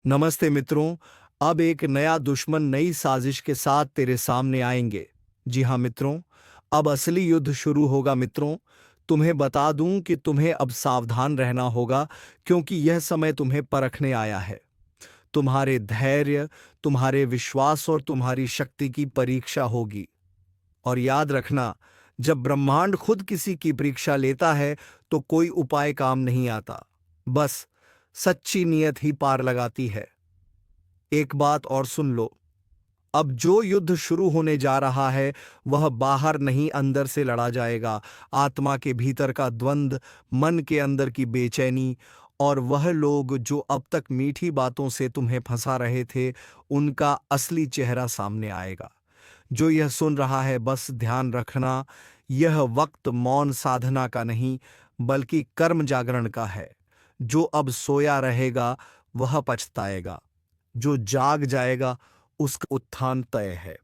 नमस्ते मित्रों। अब एक नया दुश्मन नई साजिश के साथ तेरे सामने आएंगे। जी हाँ मित्रों, अब असली युद्ध शुरू होगा मित्रों। तुम्हें बता दूं कि तुम्हें अब सावधान रहना होगा, क्योंकि यह समय तुम्हें परखने आया है। तुम्हारे धैर्य, तुम्हारे विश्वास और तुम्हारी शक्ति की परीक्षा होगी। और याद रखना, जब ब्रह्मांड खुद किसी की परीक्षा लेता है तो कोई उपाय काम नहीं आता, बस सच्ची नीयत ही पार लगाती है। एक बात और सुन लो, अब जो युद्ध शुरू होने जा रहा है वह बाहर नहीं अंदर से लड़ा जाएगा। आत्मा के भीतर का द्वंद्व, मन के अंदर की बेचैनी, और वह लोग जो अब तक मीठी बातों से तुम्हें फंसा रहे थे, उनका असली चेहरा सामने आएगा। जो यह सुन रहा है, बस ध्यान रखना, यह वक्त मौन साधना का नहीं बल्कि कर्म जागरण का है। जो अब सोया रहेगा वह पछताएगा, जो जाग जाएगा उसका उत्थान तय है।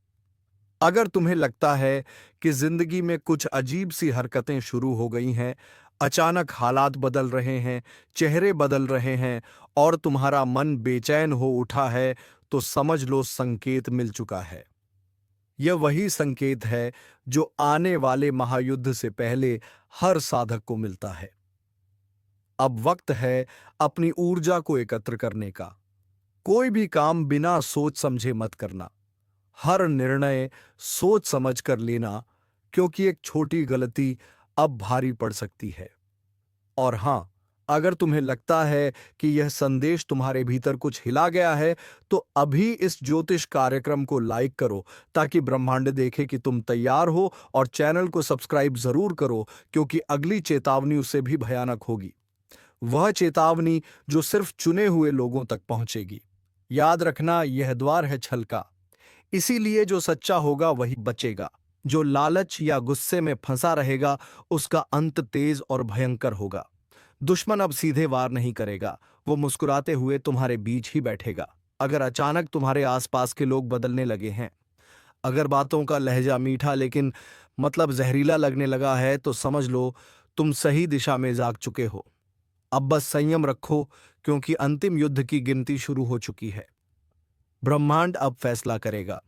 अगर तुम्हें लगता है कि जिंदगी में कुछ अजीब सी हरकतें शुरू हो गई हैं, अचानक हालात बदल रहे हैं, चेहरे बदल रहे हैं और तुम्हारा मन बेचैन हो उठा है, तो समझ लो संकेत मिल चुका है। यह वही संकेत है जो आने वाले महायुद्ध से पहले हर साधक को मिलता है। अब वक्त है अपनी ऊर्जा को एकत्र करने का। कोई भी काम बिना सोच समझे मत करना। हर निर्णय सोच समझ कर लेना, क्योंकि एक छोटी गलती अब भारी पड़ सकती है। और हां, अगर तुम्हें लगता है कि यह संदेश तुम्हारे भीतर कुछ हिला गया है, तो अभी इस ज्योतिष कार्यक्रम को लाइक करो, ताकि ब्रह्मांड देखे कि तुम तैयार हो, और चैनल को सब्सक्राइब जरूर करो, क्योंकि अगली चेतावनी उससे भी भयानक होगी। वह चेतावनी जो सिर्फ चुने हुए लोगों तक पहुंचेगी। याद रखना, यह द्वार है छल का, इसीलिए जो सच्चा होगा वही बचेगा। जो लालच या गुस्से में फंसा रहेगा, उसका अंत तेज और भयंकर होगा। दुश्मन अब सीधे वार नहीं करेगा, वो मुस्कुराते हुए तुम्हारे बीच ही बैठेगा। अगर अचानक तुम्हारे आसपास के लोग बदलने लगे हैं, अगर बातों का लहजा मीठा लेकिन मतलब जहरीला लगने लगा है, तो समझ लो तुम सही दिशा में जाग चुके हो। अब बस संयम रखो, क्योंकि अंतिम युद्ध की गिनती शुरू हो चुकी है। ब्रह्मांड अब फैसला करेगा,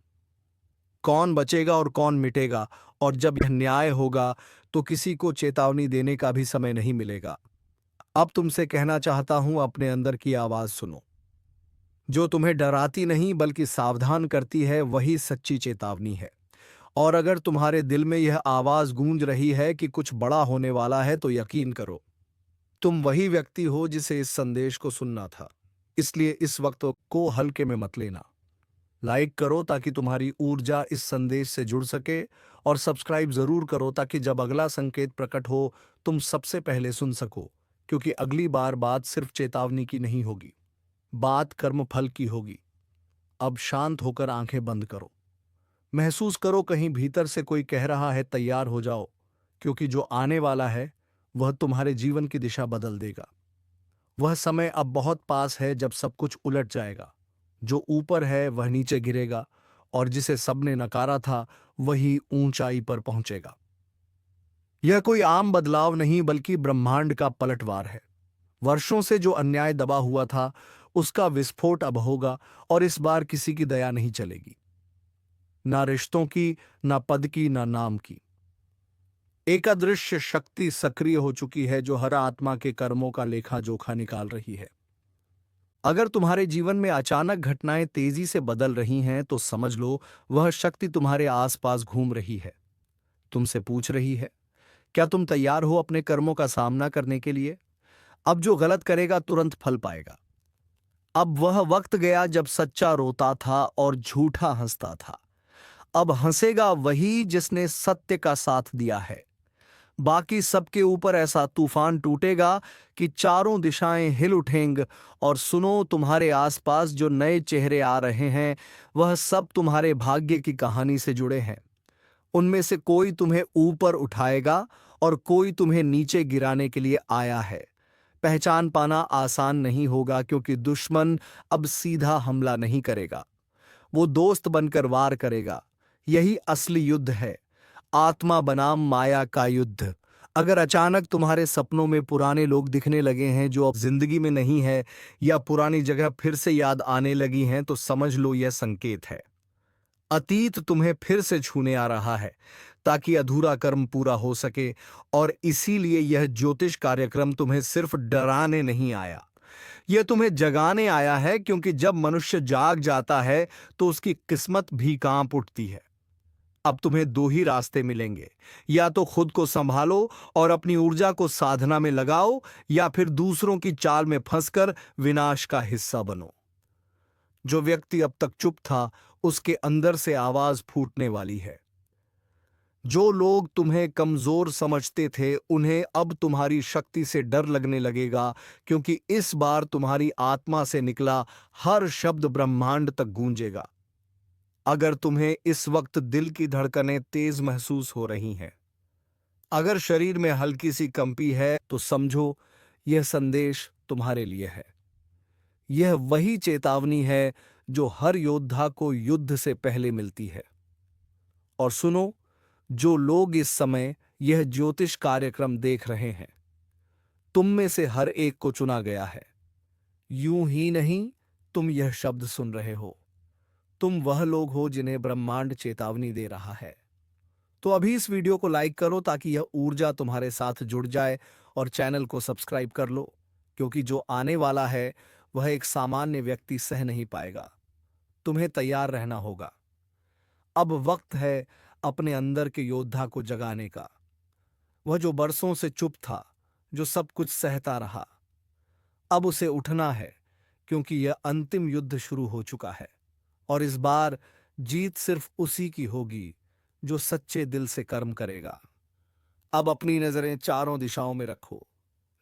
कौन बचेगा और कौन मिटेगा। और जब यह न्याय होगा, तो किसी को चेतावनी देने का भी समय नहीं मिलेगा। अब तुमसे कहना चाहता हूं, अपने अंदर की आवाज सुनो। जो तुम्हें डराती नहीं बल्कि सावधान करती है, वही सच्ची चेतावनी है। और अगर तुम्हारे दिल में यह आवाज गूंज रही है कि कुछ बड़ा होने वाला है, तो यकीन करो, तुम वही व्यक्ति हो जिसे इस संदेश को सुनना था। इसलिए इस वक्त को हल्के में मत लेना। लाइक करो ताकि तुम्हारी ऊर्जा इस संदेश से जुड़ सके, और सब्सक्राइब जरूर करो ताकि जब अगला संकेत प्रकट हो, तुम सबसे पहले सुन सको। क्योंकि अगली बार बात सिर्फ चेतावनी की नहीं होगी, बात कर्म फल की होगी। अब शांत होकर आंखें बंद करो। महसूस करो कहीं भीतर से कोई कह रहा है, तैयार हो जाओ, क्योंकि जो आने वाला है वह तुम्हारे जीवन की दिशा बदल देगा। वह समय अब बहुत पास है जब सब कुछ उलट जाएगा। जो ऊपर है वह नीचे गिरेगा, और जिसे सबने नकारा था वही ऊंचाई पर पहुंचेगा। यह कोई आम बदलाव नहीं बल्कि ब्रह्मांड का पलटवार है। वर्षों से जो अन्याय दबा हुआ था, उसका विस्फोट अब होगा, और इस बार किसी की दया नहीं चलेगी। ना रिश्तों की, ना पद की, ना नाम की। एक अदृश्य शक्ति सक्रिय हो चुकी है जो हर आत्मा के कर्मों का लेखा जोखा निकाल रही है। अगर तुम्हारे जीवन में अचानक घटनाएं तेजी से बदल रही हैं, तो समझ लो वह शक्ति तुम्हारे आसपास घूम रही है। तुमसे पूछ रही है, क्या तुम तैयार हो अपने कर्मों का सामना करने के लिए? अब जो गलत करेगा तुरंत फल पाएगा। अब वह वक्त गया जब सच्चा रोता था और झूठा हंसता था। अब हंसेगा वही जिसने सत्य का साथ दिया है। बाकी सबके ऊपर ऐसा तूफान टूटेगा कि चारों दिशाएं हिल उठेंगी। और सुनो, तुम्हारे आसपास जो नए चेहरे आ रहे हैं, वह सब तुम्हारे भाग्य की कहानी से जुड़े हैं। उनमें से कोई तुम्हें ऊपर उठाएगा और कोई तुम्हें नीचे गिराने के लिए आया है। पहचान पाना आसान नहीं होगा, क्योंकि दुश्मन अब सीधा हमला नहीं करेगा, वो दोस्त बनकर वार करेगा। यही असली युद्ध है, आत्मा बनाम माया का युद्ध। अगर अचानक तुम्हारे सपनों में पुराने लोग दिखने लगे हैं जो अब जिंदगी में नहीं है, या पुरानी जगह फिर से याद आने लगी हैं, तो समझ लो यह संकेत है। अतीत तुम्हें फिर से छूने आ रहा है, ताकि अधूरा कर्म पूरा हो सके। और इसीलिए यह ज्योतिष कार्यक्रम तुम्हें सिर्फ डराने नहीं आया, यह तुम्हें जगाने आया है, क्योंकि जब मनुष्य जाग जाता है तो उसकी किस्मत भी कांप उठती है। अब तुम्हें दो ही रास्ते मिलेंगे, या तो खुद को संभालो और अपनी ऊर्जा को साधना में लगाओ, या फिर दूसरों की चाल में फंसकर विनाश का हिस्सा बनो। जो व्यक्ति अब तक चुप था, उसके अंदर से आवाज फूटने वाली है। जो लोग तुम्हें कमजोर समझते थे, उन्हें अब तुम्हारी शक्ति से डर लगने लगेगा, क्योंकि इस बार तुम्हारी आत्मा से निकला हर शब्द ब्रह्मांड तक गूंजेगा। अगर तुम्हें इस वक्त दिल की धड़कनें तेज महसूस हो रही हैं, अगर शरीर में हल्की सी कंपी है, तो समझो यह संदेश तुम्हारे लिए है। यह वही चेतावनी है जो हर योद्धा को युद्ध से पहले मिलती है। और सुनो, जो लोग इस समय यह ज्योतिष कार्यक्रम देख रहे हैं, तुम में से हर एक को चुना गया है। यूं ही नहीं, तुम यह शब्द सुन रहे हो, तुम वह लोग हो जिन्हें ब्रह्मांड चेतावनी दे रहा है। तो अभी इस वीडियो को लाइक करो, ताकि यह ऊर्जा तुम्हारे साथ जुड़ जाए, और चैनल को सब्सक्राइब कर लो, क्योंकि जो आने वाला है वह एक सामान्य व्यक्ति सह नहीं पाएगा। तुम्हें तैयार रहना होगा। अब वक्त है अपने अंदर के योद्धा को जगाने का। वह जो बरसों से चुप था, जो सब कुछ सहता रहा, अब उसे उठना है, क्योंकि यह अंतिम युद्ध शुरू हो चुका है। और इस बार जीत सिर्फ उसी की होगी जो सच्चे दिल से कर्म करेगा। अब अपनी नजरें चारों दिशाओं में रखो।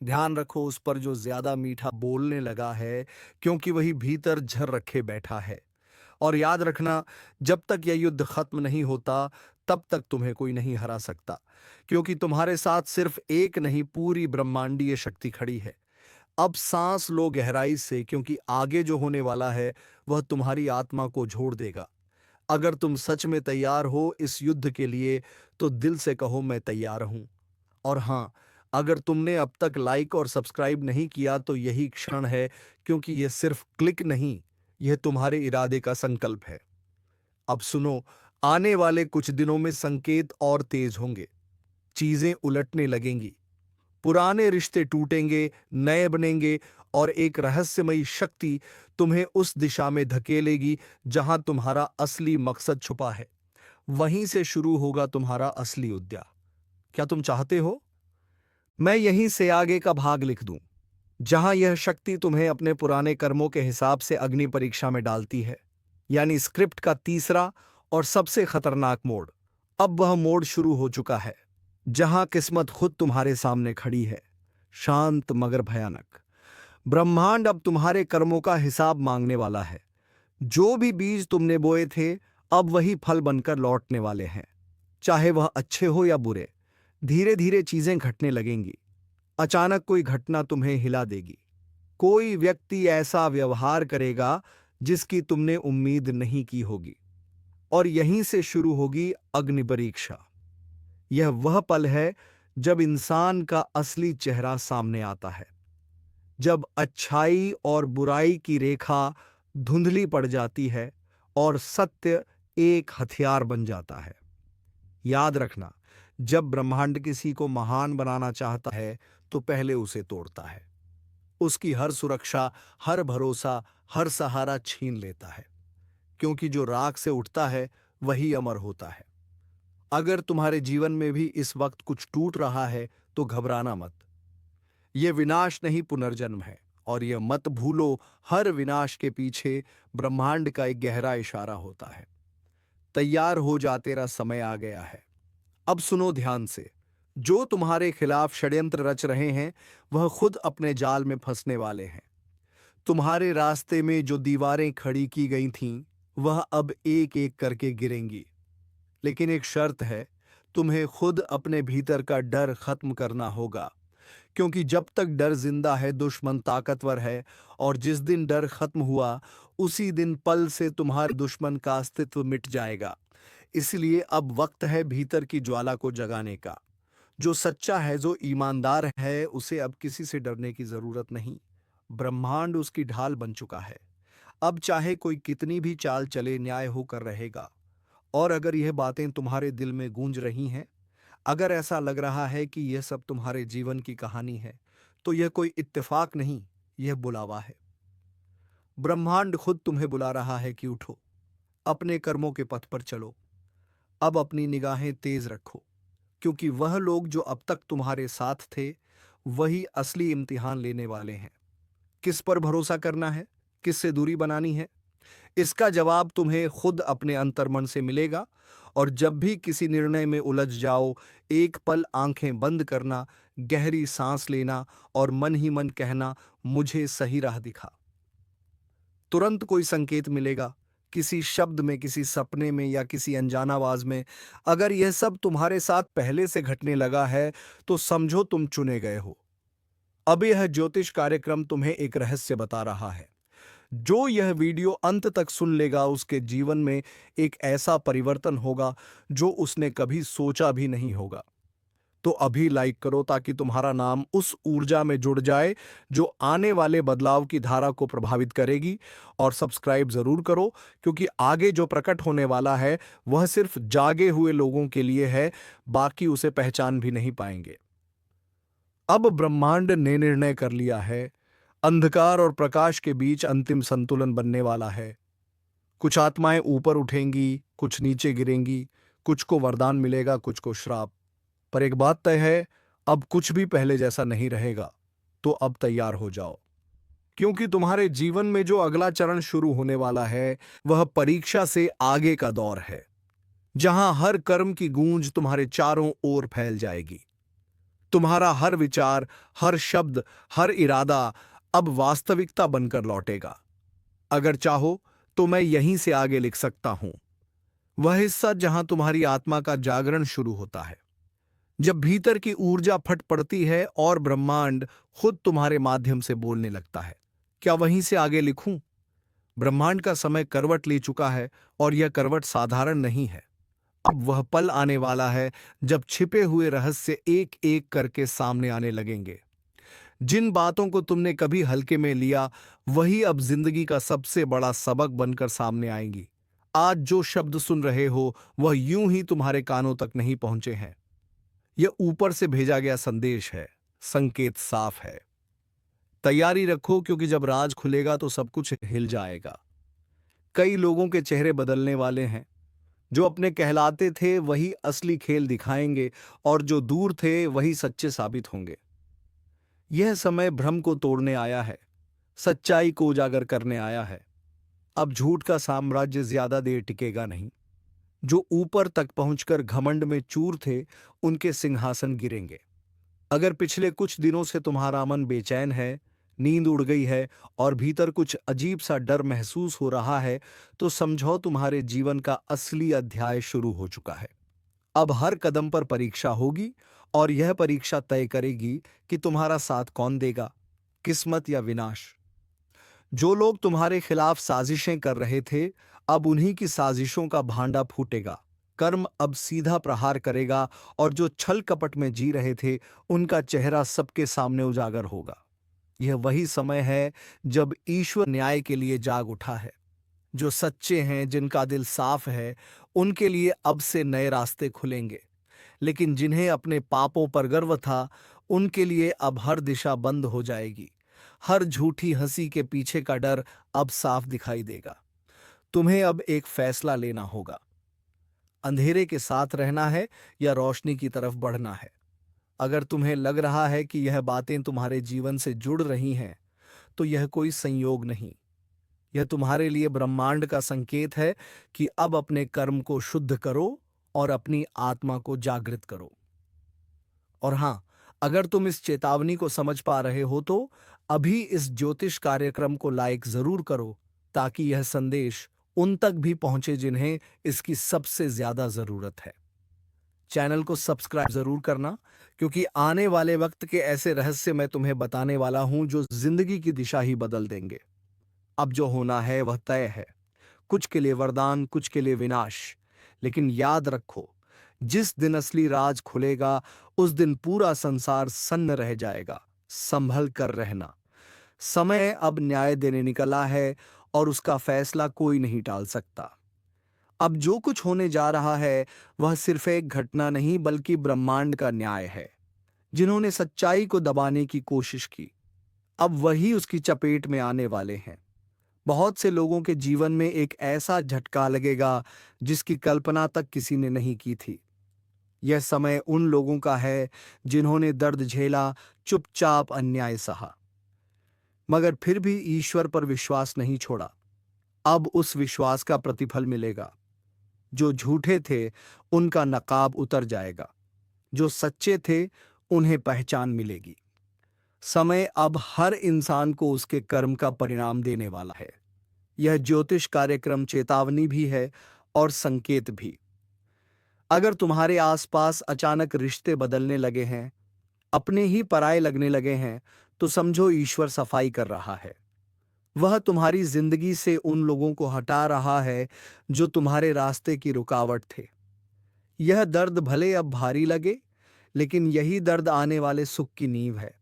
ध्यान रखो उस पर जो ज्यादा मीठा बोलने लगा है, क्योंकि वही भीतर झर रखे बैठा है। और याद रखना, जब तक यह युद्ध खत्म नहीं होता, तब तक तुम्हें कोई नहीं हरा सकता, क्योंकि तुम्हारे साथ सिर्फ एक नहीं, पूरी ब्रह्मांडीय शक्ति खड़ी है। अब सांस लो गहराई से, क्योंकि आगे जो होने वाला है वह तुम्हारी आत्मा को झोड़ देगा। अगर तुम सच में तैयार हो इस युद्ध के लिए, तो दिल से कहो, मैं तैयार हूं। और हां, अगर तुमने अब तक लाइक और सब्सक्राइब नहीं किया, तो यही क्षण है, क्योंकि यह सिर्फ क्लिक नहीं, यह तुम्हारे इरादे का संकल्प है। अब सुनो, आने वाले कुछ दिनों में संकेत और तेज होंगे। चीजें उलटने लगेंगी, पुराने रिश्ते टूटेंगे, नए बनेंगे, और एक रहस्यमयी शक्ति तुम्हें उस दिशा में धकेलेगी जहां तुम्हारा असली मकसद छुपा है। वहीं से शुरू होगा तुम्हारा असली उद्या। क्या तुम चाहते हो मैं यहीं से आगे का भाग लिख दूं, जहां यह शक्ति तुम्हें अपने पुराने कर्मों के हिसाब से अग्नि परीक्षा में डालती है, यानी स्क्रिप्ट का तीसरा और सबसे खतरनाक मोड़। अब वह मोड़ शुरू हो चुका है, जहां किस्मत खुद तुम्हारे सामने खड़ी है, शांत मगर भयानक। ब्रह्मांड अब तुम्हारे कर्मों का हिसाब मांगने वाला है। जो भी बीज तुमने बोए थे, अब वही फल बनकर लौटने वाले हैं। चाहे वह अच्छे हो या बुरे, धीरे धीरे चीजें घटने लगेंगी। अचानक कोई घटना तुम्हें हिला देगी। कोई व्यक्ति ऐसा व्यवहार करेगा जिसकी तुमने उम्मीद नहीं की होगी। और यहीं से शुरू होगी अग्नि परीक्षा। यह वह पल है जब इंसान का असली चेहरा सामने आता है, जब अच्छाई और बुराई की रेखा धुंधली पड़ जाती है और सत्य एक हथियार बन जाता है। याद रखना, जब ब्रह्मांड किसी को महान बनाना चाहता है, तो पहले उसे तोड़ता है। उसकी हर सुरक्षा, हर भरोसा, हर सहारा छीन लेता है, क्योंकि जो राख से उठता है वही अमर होता है। अगर तुम्हारे जीवन में भी इस वक्त कुछ टूट रहा है, तो घबराना मत। यह विनाश नहीं, पुनर्जन्म है। और यह मत भूलो, हर विनाश के पीछे ब्रह्मांड का एक गहरा इशारा होता है। तैयार हो जा, तेरा समय आ गया है। अब सुनो ध्यान से, जो तुम्हारे खिलाफ षड्यंत्र रच रहे हैं, वह खुद अपने जाल में फंसने वाले हैं। तुम्हारे रास्ते में जो दीवारें खड़ी की गई थीं, वह अब एक एक करके गिरेंगी। लेकिन एक शर्त है, तुम्हें खुद अपने भीतर का डर खत्म करना होगा, क्योंकि जब तक डर जिंदा है, दुश्मन ताकतवर है। और जिस दिन डर खत्म हुआ, उसी दिन पल से तुम्हारे दुश्मन का अस्तित्व मिट जाएगा। इसलिए अब वक्त है भीतर की ज्वाला को जगाने का। जो सच्चा है, जो ईमानदार है, उसे अब किसी से डरने की जरूरत नहीं। ब्रह्मांड उसकी ढाल बन चुका है। अब चाहे कोई कितनी भी चाल चले, न्याय होकर रहेगा। और अगर यह बातें तुम्हारे दिल में गूंज रही हैं, अगर ऐसा लग रहा है कि यह सब तुम्हारे जीवन की कहानी है, तो यह कोई इत्तेफाक नहीं, यह बुलावा है। ब्रह्मांड खुद तुम्हें बुला रहा है कि उठो, अपने कर्मों के पथ पर चलो। अब अपनी निगाहें तेज रखो, क्योंकि वह लोग जो अब तक तुम्हारे साथ थे, वही असली इम्तिहान लेने वाले हैं। किस पर भरोसा करना है, किससे दूरी बनानी है, इसका जवाब तुम्हें खुद अपने अंतर्मन से मिलेगा। और जब भी किसी निर्णय में उलझ जाओ, एक पल आंखें बंद करना, गहरी सांस लेना और मन ही मन कहना, मुझे सही राह दिखा। तुरंत कोई संकेत मिलेगा, किसी शब्द में, किसी सपने में या किसी अनजान आवाज में। अगर यह सब तुम्हारे साथ पहले से घटने लगा है, तो समझो तुम चुने गए हो। अब यह ज्योतिष कार्यक्रम तुम्हें एक रहस्य बता रहा है। जो यह वीडियो अंत तक सुन लेगा, उसके जीवन में एक ऐसा परिवर्तन होगा जो उसने कभी सोचा भी नहीं होगा। तो अभी लाइक करो, ताकि तुम्हारा नाम उस ऊर्जा में जुड़ जाए जो आने वाले बदलाव की धारा को प्रभावित करेगी। और सब्सक्राइब जरूर करो, क्योंकि आगे जो प्रकट होने वाला है वह सिर्फ जागे हुए लोगों के लिए है, बाकी उसे पहचान भी नहीं पाएंगे। अब ब्रह्मांड ने निर्णय कर लिया है। अंधकार और प्रकाश के बीच अंतिम संतुलन बनने वाला है। कुछ आत्माएं ऊपर उठेंगी, कुछ नीचे गिरेंगी, कुछ को वरदान मिलेगा, कुछ को श्राप। पर एक बात तय है, अब कुछ भी पहले जैसा नहीं रहेगा। तो अब तैयार हो जाओ, क्योंकि तुम्हारे जीवन में जो अगला चरण शुरू होने वाला है, वह परीक्षा से आगे का दौर है, जहां हर कर्म की गूंज तुम्हारे चारों ओर फैल जाएगी। तुम्हारा हर विचार, हर शब्द, हर इरादा अब वास्तविकता बनकर लौटेगा। अगर चाहो तो मैं यहीं से आगे लिख सकता हूं, वह हिस्सा जहां तुम्हारी आत्मा का जागरण शुरू होता है, जब भीतर की ऊर्जा फट पड़ती है और ब्रह्मांड खुद तुम्हारे माध्यम से बोलने लगता है। क्या वहीं से आगे लिखूं? ब्रह्मांड का समय करवट ले चुका है, और यह करवट साधारण नहीं है। अब वह पल आने वाला है जब छिपे हुए रहस्य एक एक करके सामने आने लगेंगे। जिन बातों को तुमने कभी हल्के में लिया, वही अब जिंदगी का सबसे बड़ा सबक बनकर सामने आएंगी। आज जो शब्द सुन रहे हो, वह यूं ही तुम्हारे कानों तक नहीं पहुंचे हैं। यह ऊपर से भेजा गया संदेश है। संकेत साफ है। तैयारी रखो, क्योंकि जब राज खुलेगा तो सब कुछ हिल जाएगा। कई लोगों के चेहरे बदलने वाले हैं। जो अपने कहलाते थे वही असली खेल दिखाएंगे, और जो दूर थे वही सच्चे साबित होंगे। यह समय भ्रम को तोड़ने आया है, सच्चाई को उजागर करने आया है। अब झूठ का साम्राज्य ज्यादा देर टिकेगा नहीं। जो ऊपर तक पहुंचकर घमंड में चूर थे, उनके सिंहासन गिरेंगे। अगर पिछले कुछ दिनों से तुम्हारा मन बेचैन है, नींद उड़ गई है और भीतर कुछ अजीब सा डर महसूस हो रहा है, तो समझो तुम्हारे जीवन का असली अध्याय शुरू हो चुका है। अब हर कदम पर परीक्षा होगी, और यह परीक्षा तय करेगी कि तुम्हारा साथ कौन देगा, किस्मत या विनाश। जो लोग तुम्हारे खिलाफ साजिशें कर रहे थे, अब उन्हीं की साजिशों का भांडा फूटेगा। कर्म अब सीधा प्रहार करेगा, और जो छल कपट में जी रहे थे, उनका चेहरा सबके सामने उजागर होगा। यह वही समय है जब ईश्वर न्याय के लिए जाग उठा है। जो सच्चे हैं, जिनका दिल साफ है, उनके लिए अब से नए रास्ते खुलेंगे। लेकिन जिन्हें अपने पापों पर गर्व था, उनके लिए अब हर दिशा बंद हो जाएगी। हर झूठी हंसी के पीछे का डर अब साफ दिखाई देगा। तुम्हें अब एक फैसला लेना होगा। अंधेरे के साथ रहना है या रोशनी की तरफ बढ़ना है। अगर तुम्हें लग रहा है कि यह बातें तुम्हारे जीवन से जुड़ रही हैं, तो यह कोई संयोग नहीं। यह तुम्हारे लिए ब्रह्मांड का संकेत है कि अब अपने कर्म को शुद्ध करो और अपनी आत्मा को जागृत करो। और हां, अगर तुम इस चेतावनी को समझ पा रहे हो, तो अभी इस ज्योतिष कार्यक्रम को लाइक जरूर करो, ताकि यह संदेश उन तक भी पहुंचे जिन्हें इसकी सबसे ज्यादा जरूरत है। चैनल को सब्सक्राइब जरूर करना, क्योंकि आने वाले वक्त के ऐसे रहस्य मैं तुम्हें बताने वाला हूं जो जिंदगी की दिशा ही बदल देंगे। अब जो होना है वह तय है। कुछ के लिए वरदान, कुछ के लिए विनाश। लेकिन याद रखो, जिस दिन असली राज खुलेगा उस दिन पूरा संसार सन्न रह जाएगा। संभल कर रहना। समय अब न्याय देने निकला है और उसका फैसला कोई नहीं टाल सकता। अब जो कुछ होने जा रहा है वह सिर्फ एक घटना नहीं बल्कि ब्रह्मांड का न्याय है। जिन्होंने सच्चाई को दबाने की कोशिश की अब वही उसकी चपेट में आने वाले हैं। बहुत से लोगों के जीवन में एक ऐसा झटका लगेगा जिसकी कल्पना तक किसी ने नहीं की थी। यह समय उन लोगों का है जिन्होंने दर्द झेला, चुपचाप अन्याय सहा, मगर फिर भी ईश्वर पर विश्वास नहीं छोड़ा। अब उस विश्वास का प्रतिफल मिलेगा। जो झूठे थे उनका नकाब उतर जाएगा, जो सच्चे थे उन्हें पहचान मिलेगी। समय अब हर इंसान को उसके कर्म का परिणाम देने वाला है। यह ज्योतिष कार्यक्रम चेतावनी भी है और संकेत भी। अगर तुम्हारे आसपास अचानक रिश्ते बदलने लगे हैं, अपने ही पराये लगने लगे हैं, तो समझो ईश्वर सफाई कर रहा है। वह तुम्हारी जिंदगी से उन लोगों को हटा रहा है जो तुम्हारे रास्ते की रुकावट थे। यह दर्द भले अब भारी लगे, लेकिन यही दर्द आने वाले सुख की नींव है।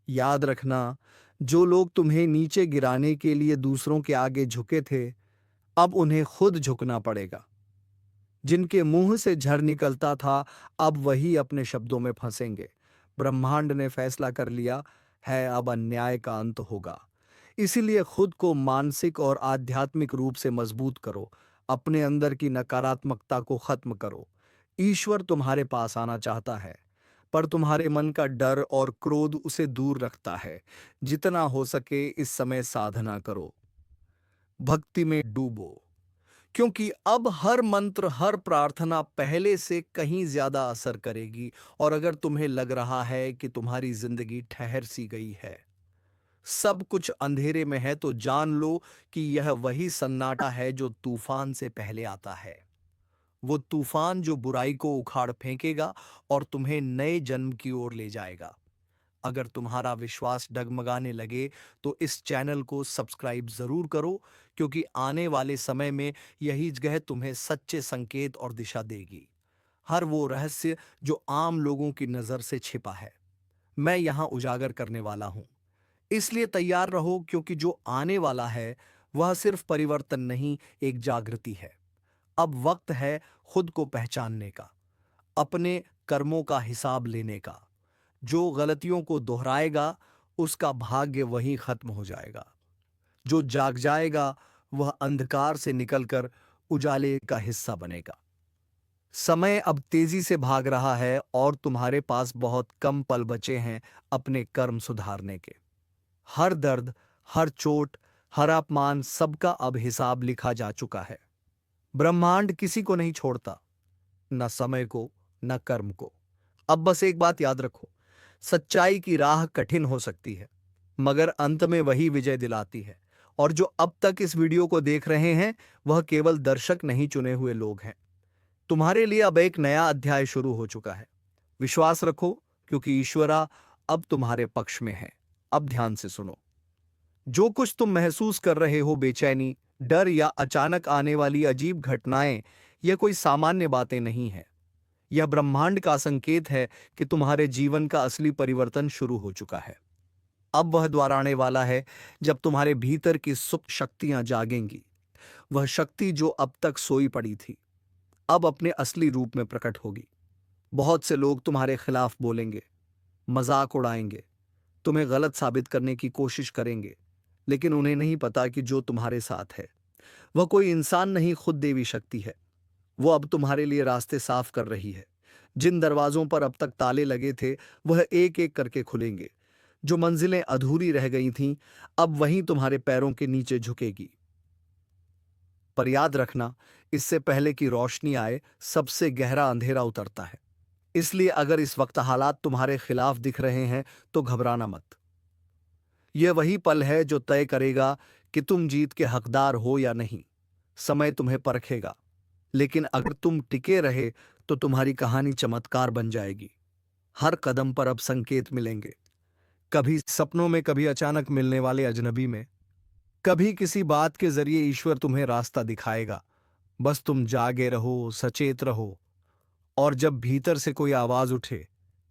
याद रखना, जो लोग तुम्हें नीचे गिराने के लिए दूसरों के आगे झुके थे, अब उन्हें खुद झुकना पड़ेगा। जिनके मुंह से झर निकलता था, अब वही अपने शब्दों में फंसेंगे। ब्रह्मांड ने फैसला कर लिया है, अब अन्याय का अंत होगा। इसीलिए खुद को मानसिक और आध्यात्मिक रूप से मजबूत करो। अपने अंदर की नकारात्मकता को खत्म करो। ईश्वर तुम्हारे पास आना चाहता है, पर तुम्हारे मन का डर और क्रोध उसे दूर रखता है। जितना हो सके इस समय साधना करो, भक्ति में डूबो, क्योंकि अब हर मंत्र, हर प्रार्थना पहले से कहीं ज्यादा असर करेगी। और अगर तुम्हें लग रहा है कि तुम्हारी जिंदगी ठहर सी गई है, सब कुछ अंधेरे में है, तो जान लो कि यह वही सन्नाटा है जो तूफान से पहले आता है। वो तूफान जो बुराई को उखाड़ फेंकेगा और तुम्हें नए जन्म की ओर ले जाएगा। अगर तुम्हारा विश्वास डगमगाने लगे तो इस चैनल को सब्सक्राइब जरूर करो, क्योंकि आने वाले समय में यही जगह तुम्हें सच्चे संकेत और दिशा देगी। हर वो रहस्य जो आम लोगों की नजर से छिपा है, मैं यहां उजागर करने वाला हूं। इसलिए तैयार रहो, क्योंकि जो आने वाला है वह सिर्फ परिवर्तन नहीं, एक जागृति है। अब वक्त है खुद को पहचानने का, अपने कर्मों का हिसाब लेने का। जो गलतियों को दोहराएगा उसका भाग्य वहीं खत्म हो जाएगा। जो जाग जाएगा वह अंधकार से निकलकर उजाले का हिस्सा बनेगा। समय अब तेजी से भाग रहा है और तुम्हारे पास बहुत कम पल बचे हैं अपने कर्म सुधारने के। हर दर्द, हर चोट, हर अपमान, सबका अब हिसाब लिखा जा चुका है। ब्रह्मांड किसी को नहीं छोड़ता, न समय को, न कर्म को। अब बस एक बात याद रखो, सच्चाई की राह कठिन हो सकती है, मगर अंत में वही विजय दिलाती है। और जो अब तक इस वीडियो को देख रहे हैं वह केवल दर्शक नहीं, चुने हुए लोग हैं। तुम्हारे लिए अब एक नया अध्याय शुरू हो चुका है। विश्वास रखो, क्योंकि ईश्वरा अब तुम्हारे पक्ष में है। अब ध्यान से सुनो। जो कुछ तुम महसूस कर रहे हो, बेचैनी, डर या अचानक आने वाली अजीब घटनाएं, यह कोई सामान्य बातें नहीं है। यह ब्रह्मांड का संकेत है कि तुम्हारे जीवन का असली परिवर्तन शुरू हो चुका है। अब वह द्वार आने वाला है जब तुम्हारे भीतर की सुप्त शक्तियां जागेंगी। वह शक्ति जो अब तक सोई पड़ी थी, अब अपने असली रूप में प्रकट होगी। बहुत से लोग तुम्हारे खिलाफ बोलेंगे, मजाक उड़ाएंगे, तुम्हें गलत साबित करने की कोशिश करेंगे, लेकिन उन्हें नहीं पता कि जो तुम्हारे साथ है वह कोई इंसान नहीं, खुद देवी शक्ति है। वो अब तुम्हारे लिए रास्ते साफ कर रही है। जिन दरवाजों पर अब तक ताले लगे थे वह एक एक करके खुलेंगे। जो मंजिलें अधूरी रह गई थीं, अब वहीं तुम्हारे पैरों के नीचे झुकेगी। पर याद रखना, इससे पहले कि रोशनी आए, सबसे गहरा अंधेरा उतरता है। इसलिए अगर इस वक्त हालात तुम्हारे खिलाफ दिख रहे हैं तो घबराना मत। यह वही पल है जो तय करेगा कि तुम जीत के हकदार हो या नहीं। समय तुम्हें परखेगा, लेकिन अगर तुम टिके रहे तो तुम्हारी कहानी चमत्कार बन जाएगी। हर कदम पर अब संकेत मिलेंगे, कभी सपनों में, कभी अचानक मिलने वाले अजनबी में, कभी किसी बात के जरिए ईश्वर तुम्हें रास्ता दिखाएगा। बस तुम जागे रहो, सचेत रहो और जब भीतर से कोई आवाज उठे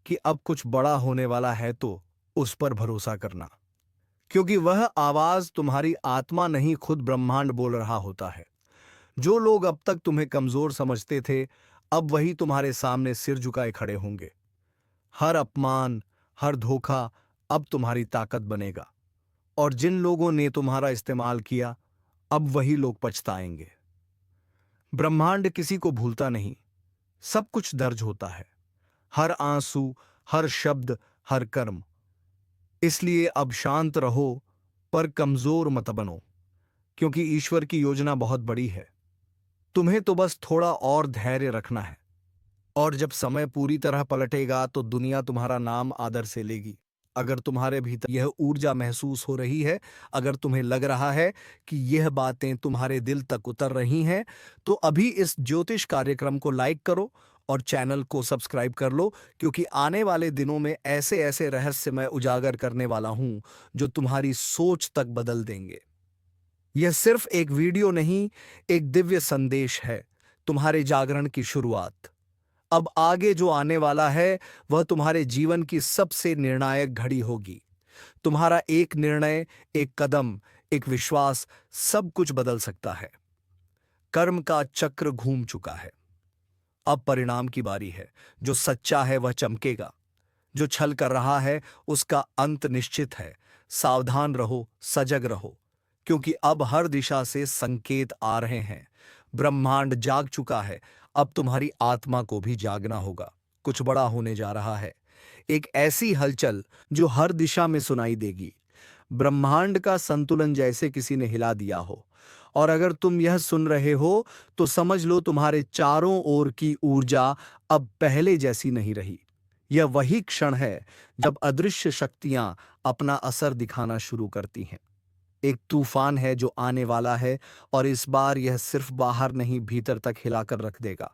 कि अब कुछ बड़ा होने वाला है तो उस पर भरोसा करना, क्योंकि वह आवाज तुम्हारी आत्मा नहीं, खुद ब्रह्मांड बोल रहा होता है। जो लोग अब तक तुम्हें कमजोर समझते थे, अब वही तुम्हारे सामने सिर झुकाए खड़े होंगे। हर अपमान, हर धोखा अब तुम्हारी ताकत बनेगा। और जिन लोगों ने तुम्हारा इस्तेमाल किया, अब वही लोग पछताएंगे। ब्रह्मांड किसी को भूलता नहीं, सब कुछ दर्ज होता है, हर आंसू, हर शब्द, हर कर्म। इसलिए अब शांत रहो, पर कमजोर मत बनो, क्योंकि ईश्वर की योजना बहुत बड़ी है। तुम्हें तो बस थोड़ा और धैर्य रखना है, और जब समय पूरी तरह पलटेगा तो दुनिया तुम्हारा नाम आदर से लेगी। अगर तुम्हारे भीतर यह ऊर्जा महसूस हो रही है, अगर तुम्हें लग रहा है कि यह बातें तुम्हारे दिल तक उतर रही हैं, तो अभी इस ज्योतिष कार्यक्रम को लाइक करो और चैनल को सब्सक्राइब कर लो, क्योंकि आने वाले दिनों में ऐसे ऐसे रहस्य मैं उजागर करने वाला हूं जो तुम्हारी सोच तक बदल देंगे। यह सिर्फ एक वीडियो नहीं, एक दिव्य संदेश है, तुम्हारे जागरण की शुरुआत। अब आगे जो आने वाला है वह तुम्हारे जीवन की सबसे निर्णायक घड़ी होगी। तुम्हारा एक निर्णय, एक कदम, एक विश्वास, सब कुछ बदल सकता है। कर्म का चक्र घूम चुका है, अब परिणाम की बारी है। जो सच्चा है वह चमकेगा, जो छल कर रहा है उसका अंत निश्चित है। सावधान रहो, सजग रहो, क्योंकि अब हर दिशा से संकेत आ रहे हैं। ब्रह्मांड जाग चुका है, अब तुम्हारी आत्मा को भी जागना होगा। कुछ बड़ा होने जा रहा है, एक ऐसी हलचल जो हर दिशा में सुनाई देगी। ब्रह्मांड का संतुलन जैसे किसी ने हिला दिया हो। और अगर तुम यह सुन रहे हो तो समझ लो तुम्हारे चारों ओर की ऊर्जा अब पहले जैसी नहीं रही। यह वही क्षण है जब अदृश्य शक्तियां अपना असर दिखाना शुरू करती हैं। एक तूफान है जो आने वाला है, और इस बार यह सिर्फ बाहर नहीं, भीतर तक हिलाकर रख देगा।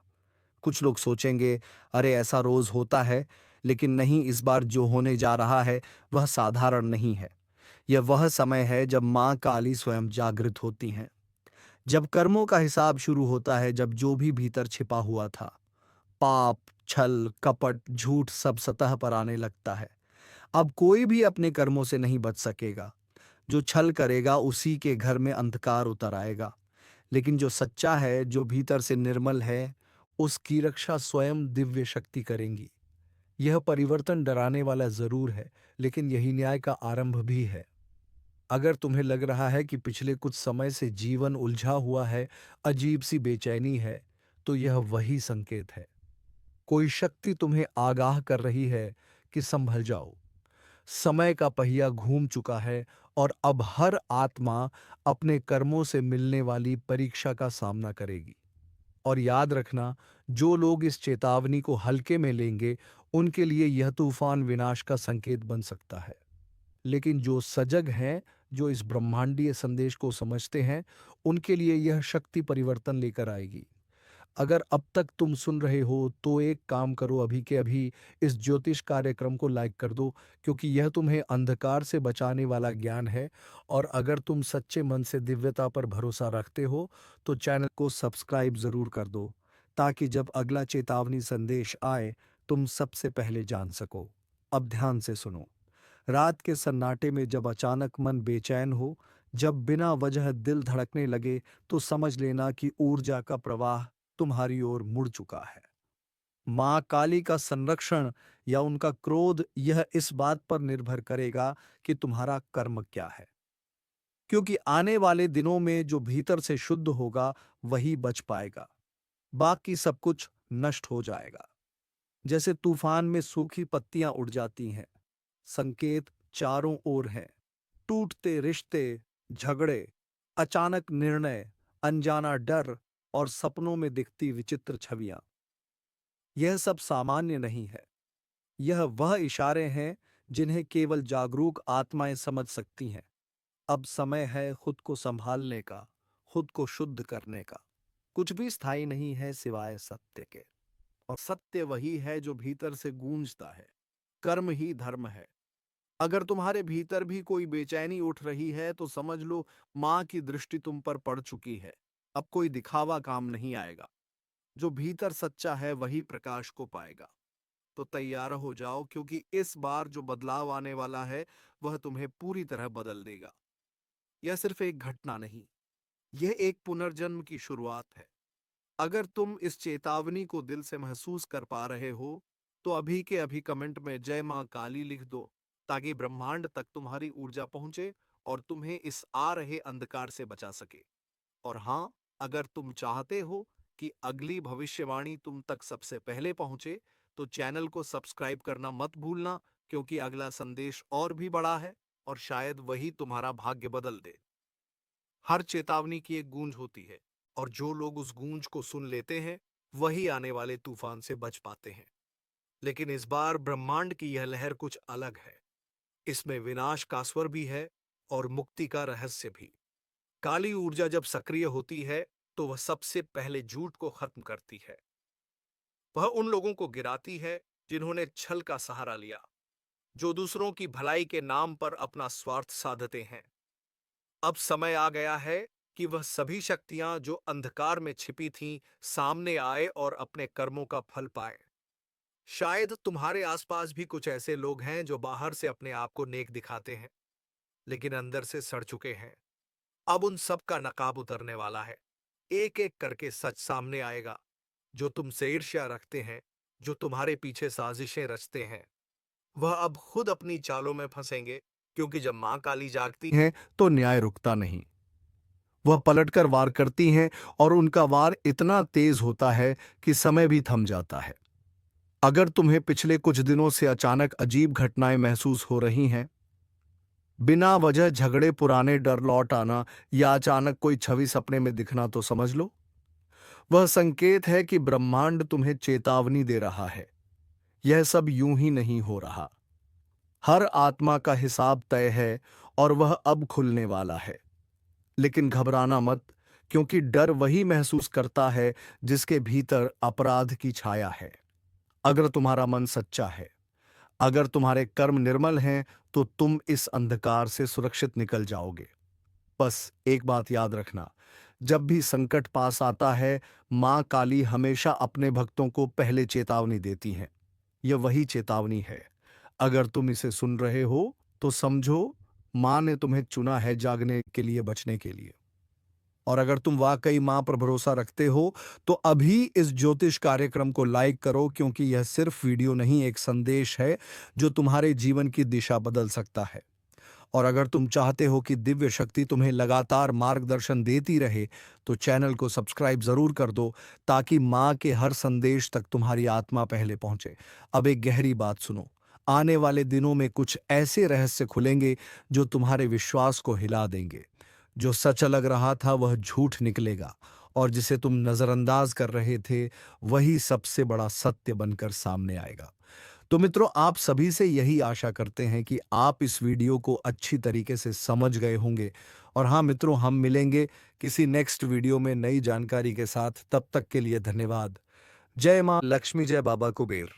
कुछ लोग सोचेंगे, अरे ऐसा रोज होता है, लेकिन नहीं, इस बार जो होने जा रहा है वह साधारण नहीं है। यह वह समय है जब मां काली स्वयं जागृत होती हैं, जब कर्मों का हिसाब शुरू होता है, जब जो भी भीतर छिपा हुआ था, पाप, छल, कपट, झूठ, सब सतह पर आने लगता है। अब कोई भी अपने कर्मों से नहीं बच सकेगा। जो छल करेगा उसी के घर में अंधकार उतर आएगा, लेकिन जो सच्चा है, जो भीतर से निर्मल है, उसकी रक्षा स्वयं दिव्य शक्ति करेंगी। यह परिवर्तन डराने वाला जरूर है, लेकिन यही न्याय का आरंभ भी है। अगर तुम्हें लग रहा है कि पिछले कुछ समय से जीवन उलझा हुआ है, अजीब सी बेचैनी है, तो यह वही संकेत है। कोई शक्ति तुम्हें आगाह कर रही है कि संभल जाओ। समय का पहिया घूम चुका है, और अब हर आत्मा अपने कर्मों से मिलने वाली परीक्षा का सामना करेगी। और याद रखना, जो लोग इस चेतावनी को हल्के में लेंगे, उनके लिए यह तूफान विनाश का संकेत बन सकता है। लेकिन जो सजग हैं, जो इस ब्रह्मांडीय संदेश को समझते हैं, उनके लिए यह शक्ति परिवर्तन लेकर आएगी। अगर अब तक तुम सुन रहे हो तो एक काम करो, अभी के अभी इस ज्योतिष कार्यक्रम को लाइक कर दो, क्योंकि यह तुम्हें अंधकार से बचाने वाला ज्ञान है। और अगर तुम सच्चे मन से दिव्यता पर भरोसा रखते हो तो चैनल को सब्सक्राइब जरूर कर दो, ताकि जब अगला चेतावनी संदेश आए तुम सबसे पहले जान सको। अब ध्यान से सुनो। रात के सन्नाटे में जब अचानक मन बेचैन हो, जब बिना वजह दिल धड़कने लगे, तो समझ लेना कि ऊर्जा का प्रवाह तुम्हारी ओर मुड़ चुका है। मां काली का संरक्षण या उनका क्रोध, यह इस बात पर निर्भर करेगा कि तुम्हारा कर्म क्या है। क्योंकि आने वाले दिनों में जो भीतर से शुद्ध होगा वही बच पाएगा, बाकी सब कुछ नष्ट हो जाएगा। जैसे तूफान में सूखी पत्तियां उड़ जाती हैं, संकेत चारों ओर हैं। टूटते रिश्ते, झगड़े, अचानक निर्णय, अनजाना डर, और सपनों में दिखती विचित्र छवियां, यह सब सामान्य नहीं है। यह वह इशारे हैं जिन्हें केवल जागरूक आत्माएं समझ सकती हैं। अब समय है खुद को संभालने का, खुद को शुद्ध करने का। कुछ भी स्थायी नहीं है सिवाय सत्य के, और सत्य वही है जो भीतर से गूंजता है। कर्म ही धर्म है। अगर तुम्हारे भीतर भी कोई बेचैनी उठ रही है तो समझ लो, मां की दृष्टि तुम पर पड़ चुकी है। अब कोई दिखावा काम नहीं आएगा। जो भीतर सच्चा है वही प्रकाश को पाएगा। तो तैयार हो जाओ, क्योंकि इस बार जो बदलाव आने वाला है वह तुम्हें पूरी तरह बदल देगा। यह सिर्फ एक घटना नहीं, यह एक पुनर्जन्म की शुरुआत है। अगर तुम इस चेतावनी को दिल से महसूस कर पा रहे हो, तो अभी के अभी कमेंट में जय मां काली लिख दो, ताकि ब्रह्मांड तक तुम्हारी ऊर्जा पहुंचे और तुम्हें इस आ रहे अंधकार से बचा सके। और हाँ, अगर तुम चाहते हो कि अगली भविष्यवाणी तुम तक सबसे पहले पहुंचे, तो चैनल को सब्सक्राइब करना मत भूलना, क्योंकि अगला संदेश और भी बड़ा है और शायद वही तुम्हारा भाग्य बदल दे। हर चेतावनी की एक गूंज होती है, और जो लोग उस गूंज को सुन लेते हैं वही आने वाले तूफान से बच पाते हैं। लेकिन इस बार ब्रह्मांड की यह लहर कुछ अलग है। इसमें विनाश का स्वर भी है और मुक्ति का रहस्य भी। काली ऊर्जा जब सक्रिय होती है तो वह सबसे पहले झूठ को खत्म करती है। वह उन लोगों को गिराती है जिन्होंने छल का सहारा लिया, जो दूसरों की भलाई के नाम पर अपना स्वार्थ साधते हैं। अब समय आ गया है कि वह सभी शक्तियां जो अंधकार में छिपी थीं, सामने आए और अपने कर्मों का फल पाए। शायद तुम्हारे आसपास भी कुछ ऐसे लोग हैं जो बाहर से अपने आप को नेक दिखाते हैं, लेकिन अंदर से सड़ चुके हैं। अब उन सब का नकाब उतरने वाला है। एक एक करके सच सामने आएगा। जो तुमसे ईर्ष्या रखते हैं, जो तुम्हारे पीछे साजिशें रचते हैं, वह अब खुद अपनी चालों में फंसेंगे, क्योंकि जब मां काली जागती है तो न्याय रुकता नहीं। वह पलटकर वार करती हैं, और उनका वार इतना तेज होता है कि समय भी थम जाता है। अगर तुम्हें पिछले कुछ दिनों से अचानक अजीब घटनाएं महसूस हो रही हैं, बिना वजह झगड़े, पुराने डर लौट आना या अचानक कोई छवि सपने में दिखना, तो समझ लो वह संकेत है कि ब्रह्मांड तुम्हें चेतावनी दे रहा है। यह सब यूं ही नहीं हो रहा। हर आत्मा का हिसाब तय है और वह अब खुलने वाला है। लेकिन घबराना मत, क्योंकि डर वही महसूस करता है जिसके भीतर अपराध की छाया है। अगर तुम्हारा मन सच्चा है, अगर तुम्हारे कर्म निर्मल हैं, तो तुम इस अंधकार से सुरक्षित निकल जाओगे। बस एक बात याद रखना, जब भी संकट पास आता है, मां काली हमेशा अपने भक्तों को पहले चेतावनी देती हैं। यह वही चेतावनी है। अगर तुम इसे सुन रहे हो, तो समझो मां ने तुम्हें चुना है, जागने के लिए, बचने के लिए। और अगर तुम वाकई मां पर भरोसा रखते हो, तो अभी इस ज्योतिष कार्यक्रम को लाइक करो, क्योंकि यह सिर्फ वीडियो नहीं, एक संदेश है जो तुम्हारे जीवन की दिशा बदल सकता है। और अगर तुम चाहते हो कि दिव्य शक्ति तुम्हें लगातार मार्गदर्शन देती रहे, तो चैनल को सब्सक्राइब जरूर कर दो, ताकि मां के हर संदेश तक तुम्हारी आत्मा पहले पहुंचे। अब एक गहरी बात सुनो, आने वाले दिनों में कुछ ऐसे रहस्य खुलेंगे जो तुम्हारे विश्वास को हिला देंगे। जो सच लग रहा था वह झूठ निकलेगा, और जिसे तुम नजरअंदाज कर रहे थे वही सबसे बड़ा सत्य बनकर सामने आएगा। तो मित्रों, आप सभी से यही आशा करते हैं कि आप इस वीडियो को अच्छी तरीके से समझ गए होंगे। और हाँ मित्रों, हम मिलेंगे किसी नेक्स्ट वीडियो में नई जानकारी के साथ। तब तक के लिए धन्यवाद। जय मां लक्ष्मी, जय बाबा कुबेर।